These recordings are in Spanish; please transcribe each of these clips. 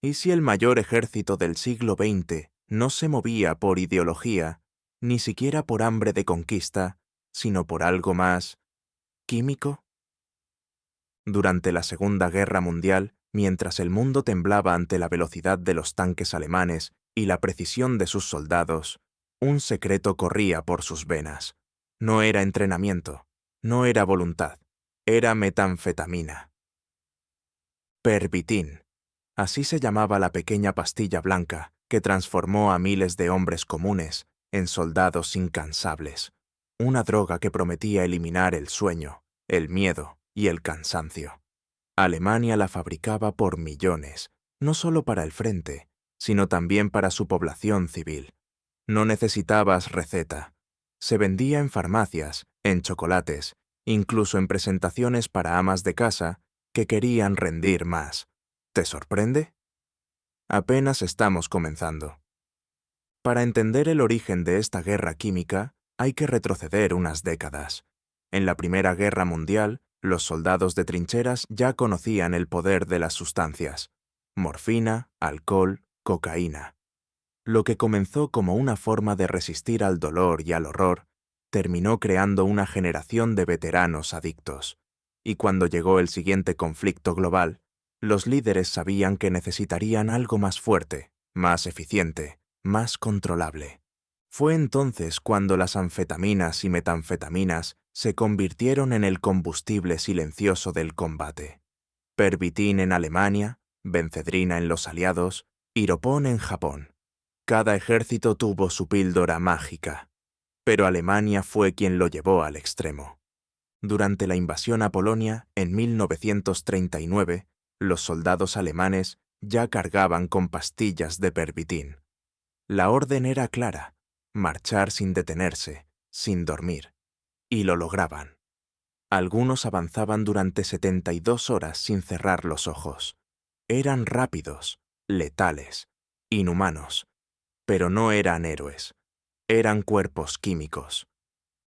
¿Y si el mayor ejército del siglo XX no se movía por ideología, ni siquiera por hambre de conquista, sino por algo más químico? Durante la Segunda Guerra Mundial, mientras el mundo temblaba ante la velocidad de los tanques alemanes y la precisión de sus soldados, un secreto corría por sus venas. No era entrenamiento, no era voluntad, era metanfetamina. Pervitin. Así se llamaba la pequeña pastilla blanca que transformó a miles de hombres comunes en soldados incansables. Una droga que prometía eliminar el sueño, el miedo y el cansancio. Alemania la fabricaba por millones, no solo para el frente, sino también para su población civil. No necesitabas receta. Se vendía en farmacias, en chocolates, incluso en presentaciones para amas de casa que querían rendir más. ¿Te sorprende? Apenas estamos comenzando. Para entender el origen de esta guerra química, hay que retroceder unas décadas. En la Primera Guerra Mundial, los soldados de trincheras ya conocían el poder de las sustancias: morfina, alcohol, cocaína. Lo que comenzó como una forma de resistir al dolor y al horror, terminó creando una generación de veteranos adictos. Y cuando llegó el siguiente conflicto global, los líderes sabían que necesitarían algo más fuerte, más eficiente, más controlable. Fue entonces cuando las anfetaminas y metanfetaminas se convirtieron en el combustible silencioso del combate. Pervitin en Alemania, Benzedrina en los aliados, Iropon en Japón. Cada ejército tuvo su píldora mágica, pero Alemania fue quien lo llevó al extremo. Durante la invasión a Polonia, en 1939, los soldados alemanes ya cargaban con pastillas de Pervitin. La orden era clara: marchar sin detenerse, sin dormir. Y lo lograban. Algunos avanzaban durante 72 horas sin cerrar los ojos. Eran rápidos, letales, inhumanos, pero no eran héroes. Eran cuerpos químicos.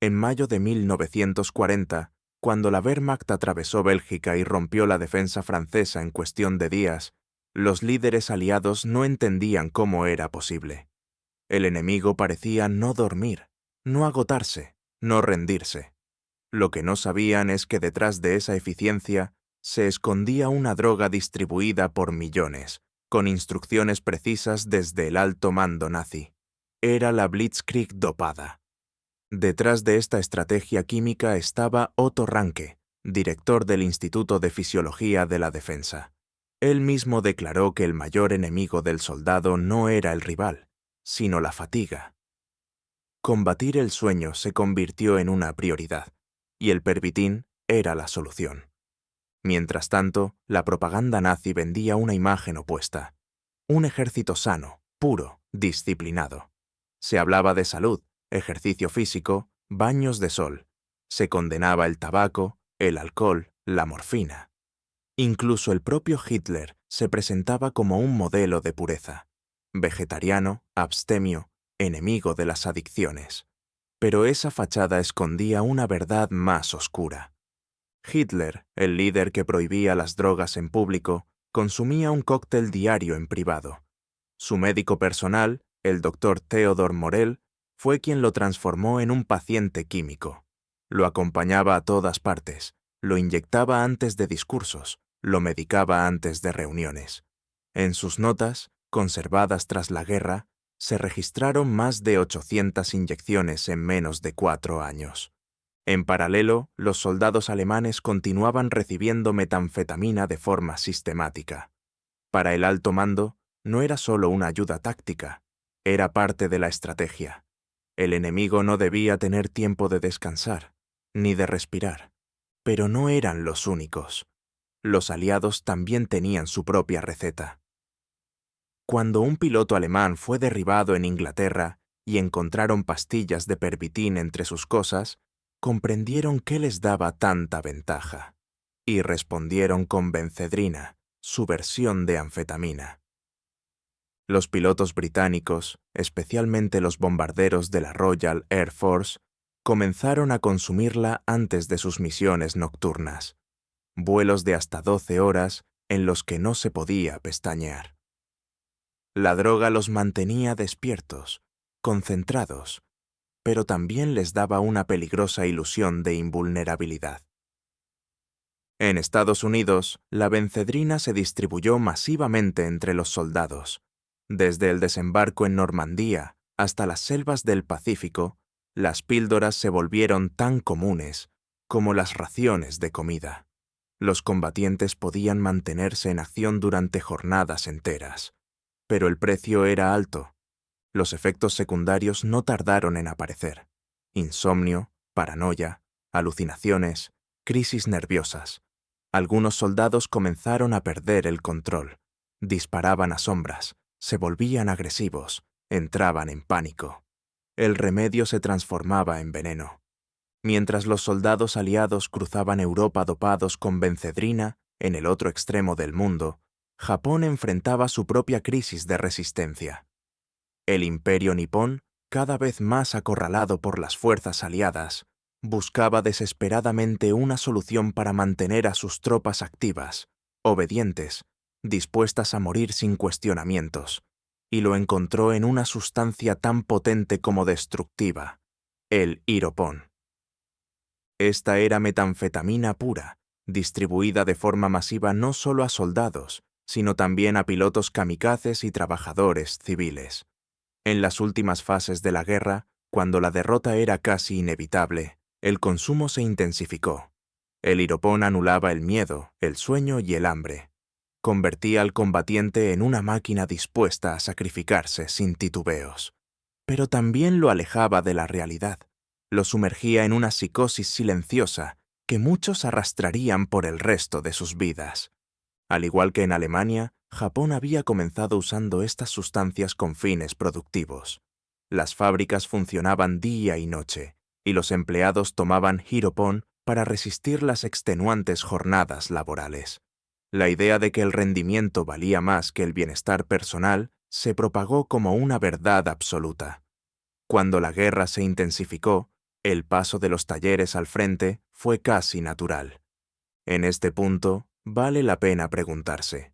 En mayo de 1940, cuando la Wehrmacht atravesó Bélgica y rompió la defensa francesa en cuestión de días, los líderes aliados no entendían cómo era posible. El enemigo parecía no dormir, no agotarse, no rendirse. Lo que no sabían es que detrás de esa eficiencia se escondía una droga distribuida por millones, con instrucciones precisas desde el alto mando nazi. Era la Blitzkrieg dopada. Detrás de esta estrategia química estaba Otto Ranke, director del Instituto de Fisiología de la Defensa. Él mismo declaró que el mayor enemigo del soldado no era el rival, sino la fatiga. Combatir el sueño se convirtió en una prioridad, y el Pervitin era la solución. Mientras tanto, la propaganda nazi vendía una imagen opuesta: un ejército sano, puro, disciplinado. Se hablaba de salud, ejercicio físico, baños de sol. Se condenaba el tabaco, el alcohol, la morfina. Incluso el propio Hitler se presentaba como un modelo de pureza: vegetariano, abstemio, enemigo de las adicciones. Pero esa fachada escondía una verdad más oscura. Hitler, el líder que prohibía las drogas en público, consumía un cóctel diario en privado. Su médico personal, el doctor Theodor Morell, fue quien lo transformó en un paciente químico. Lo acompañaba a todas partes, lo inyectaba antes de discursos, lo medicaba antes de reuniones. En sus notas, conservadas tras la guerra, se registraron más de 800 inyecciones en menos de 4 años. En paralelo, los soldados alemanes continuaban recibiendo metanfetamina de forma sistemática. Para el alto mando, no era solo una ayuda táctica, era parte de la estrategia. El enemigo no debía tener tiempo de descansar, ni de respirar. Pero no eran los únicos. Los aliados también tenían su propia receta. Cuando un piloto alemán fue derribado en Inglaterra y encontraron pastillas de Pervitin entre sus cosas, comprendieron qué les daba tanta ventaja, y respondieron con Benzedrina, su versión de anfetamina. Los pilotos británicos, especialmente los bombarderos de la Royal Air Force, comenzaron a consumirla antes de sus misiones nocturnas, vuelos de hasta 12 horas en los que no se podía pestañear. La droga los mantenía despiertos, concentrados, pero también les daba una peligrosa ilusión de invulnerabilidad. En Estados Unidos, la benzedrina se distribuyó masivamente entre los soldados. Desde el desembarco en Normandía hasta las selvas del Pacífico, las píldoras se volvieron tan comunes como las raciones de comida. Los combatientes podían mantenerse en acción durante jornadas enteras, pero el precio era alto. Los efectos secundarios no tardaron en aparecer: insomnio, paranoia, alucinaciones, crisis nerviosas. Algunos soldados comenzaron a perder el control, disparaban a sombras, se volvían agresivos, entraban en pánico. El remedio se transformaba en veneno. Mientras los soldados aliados cruzaban Europa dopados con benzedrina, en el otro extremo del mundo, Japón enfrentaba su propia crisis de resistencia. El imperio nipón, cada vez más acorralado por las fuerzas aliadas, buscaba desesperadamente una solución para mantener a sus tropas activas, obedientes, dispuestas a morir sin cuestionamientos, y lo encontró en una sustancia tan potente como destructiva: el iropón. Esta era metanfetamina pura, distribuida de forma masiva no solo a soldados, sino también a pilotos kamikazes y trabajadores civiles. En las últimas fases de la guerra, cuando la derrota era casi inevitable, el consumo se intensificó. El iropón anulaba el miedo, el sueño y el hambre. Convertía al combatiente en una máquina dispuesta a sacrificarse sin titubeos. Pero también lo alejaba de la realidad. Lo sumergía en una psicosis silenciosa que muchos arrastrarían por el resto de sus vidas. Al igual que en Alemania, Japón había comenzado usando estas sustancias con fines productivos. Las fábricas funcionaban día y noche, y los empleados tomaban iropón para resistir las extenuantes jornadas laborales. La idea de que el rendimiento valía más que el bienestar personal se propagó como una verdad absoluta. Cuando la guerra se intensificó, el paso de los talleres al frente fue casi natural. En este punto, vale la pena preguntarse: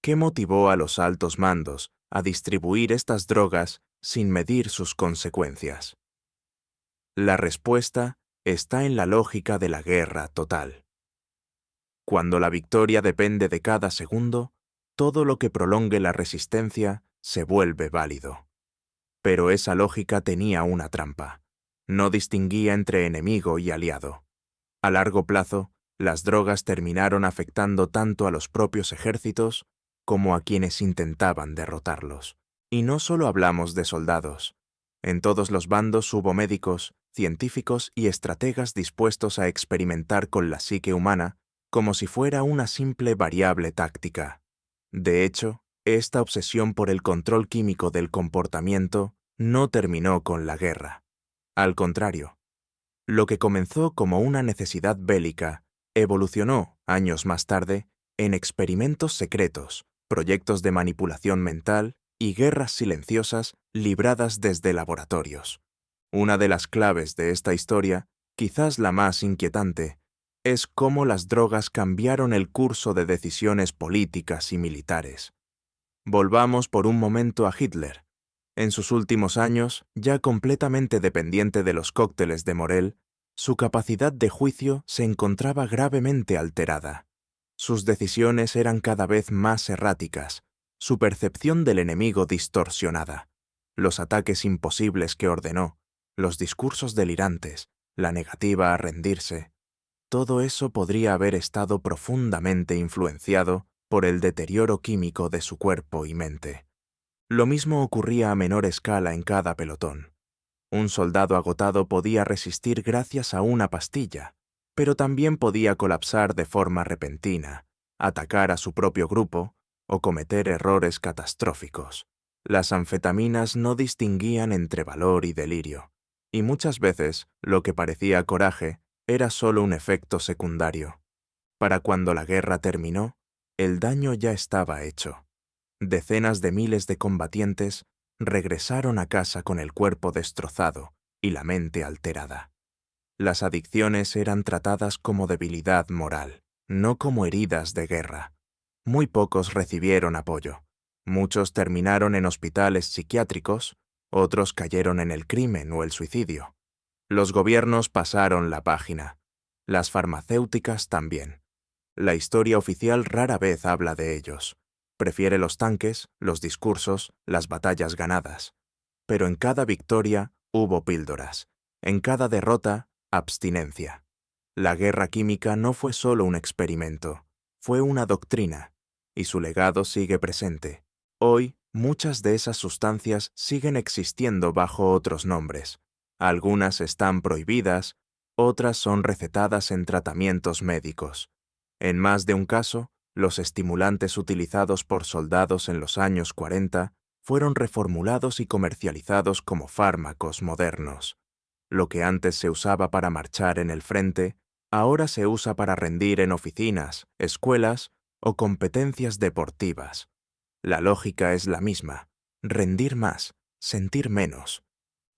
¿qué motivó a los altos mandos a distribuir estas drogas sin medir sus consecuencias? La respuesta está en la lógica de la guerra total. Cuando la victoria depende de cada segundo, todo lo que prolongue la resistencia se vuelve válido. Pero esa lógica tenía una trampa: no distinguía entre enemigo y aliado. A largo plazo, las drogas terminaron afectando tanto a los propios ejércitos como a quienes intentaban derrotarlos. Y no solo hablamos de soldados. En todos los bandos hubo médicos, científicos y estrategas dispuestos a experimentar con la psique humana como si fuera una simple variable táctica. De hecho, esta obsesión por el control químico del comportamiento no terminó con la guerra. Al contrario, lo que comenzó como una necesidad bélica evolucionó, años más tarde, en experimentos secretos, proyectos de manipulación mental y guerras silenciosas libradas desde laboratorios. Una de las claves de esta historia, quizás la más inquietante, es cómo las drogas cambiaron el curso de decisiones políticas y militares. Volvamos por un momento a Hitler. En sus últimos años, ya completamente dependiente de los cócteles de Morel, su capacidad de juicio se encontraba gravemente alterada. Sus decisiones eran cada vez más erráticas, su percepción del enemigo distorsionada. Los ataques imposibles que ordenó, los discursos delirantes, la negativa a rendirse, todo eso podría haber estado profundamente influenciado por el deterioro químico de su cuerpo y mente. Lo mismo ocurría a menor escala en cada pelotón. Un soldado agotado podía resistir gracias a una pastilla, pero también podía colapsar de forma repentina, atacar a su propio grupo o cometer errores catastróficos. Las anfetaminas no distinguían entre valor y delirio, y muchas veces lo que parecía coraje era solo un efecto secundario. Para cuando la guerra terminó, el daño ya estaba hecho. Decenas de miles de combatientes regresaron a casa con el cuerpo destrozado y la mente alterada. Las adicciones eran tratadas como debilidad moral, no como heridas de guerra. Muy pocos recibieron apoyo, Muchos terminaron en hospitales psiquiátricos, otros cayeron en el crimen o el suicidio. Los gobiernos pasaron la página. Las farmacéuticas también. La historia oficial rara vez habla de ellos. Prefiere los tanques, los discursos, las batallas ganadas. Pero en cada victoria hubo píldoras. En cada derrota, abstinencia. La guerra química no fue solo un experimento, fue una doctrina, y su legado sigue presente. Hoy, muchas de esas sustancias siguen existiendo bajo otros nombres. Algunas están prohibidas, otras son recetadas en tratamientos médicos. En más de un caso, los estimulantes utilizados por soldados en los años 40 fueron reformulados y comercializados como fármacos modernos. Lo que antes se usaba para marchar en el frente, ahora se usa para rendir en oficinas, escuelas o competencias deportivas. La lógica es la misma: rendir más, sentir menos.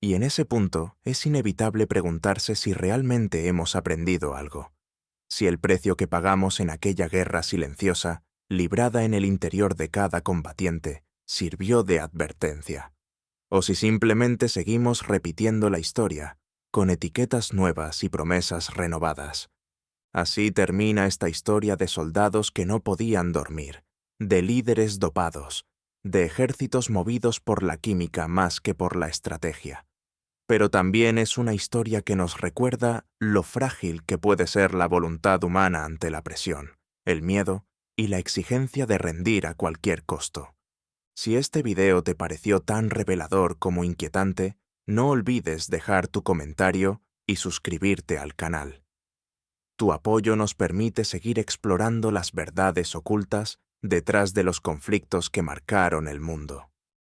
Y en ese punto es inevitable preguntarse si realmente hemos aprendido algo. Si el precio que pagamos en aquella guerra silenciosa, librada en el interior de cada combatiente, sirvió de advertencia. O si simplemente seguimos repitiendo la historia, con etiquetas nuevas y promesas renovadas. Así termina esta historia de soldados que no podían dormir, de líderes dopados, de ejércitos movidos por la química más que por la estrategia. Pero también es una historia que nos recuerda lo frágil que puede ser la voluntad humana ante la presión, el miedo y la exigencia de rendir a cualquier costo. Si este video te pareció tan revelador como inquietante, no olvides dejar tu comentario y suscribirte al canal. Tu apoyo nos permite seguir explorando las verdades ocultas detrás de los conflictos que marcaron el mundo.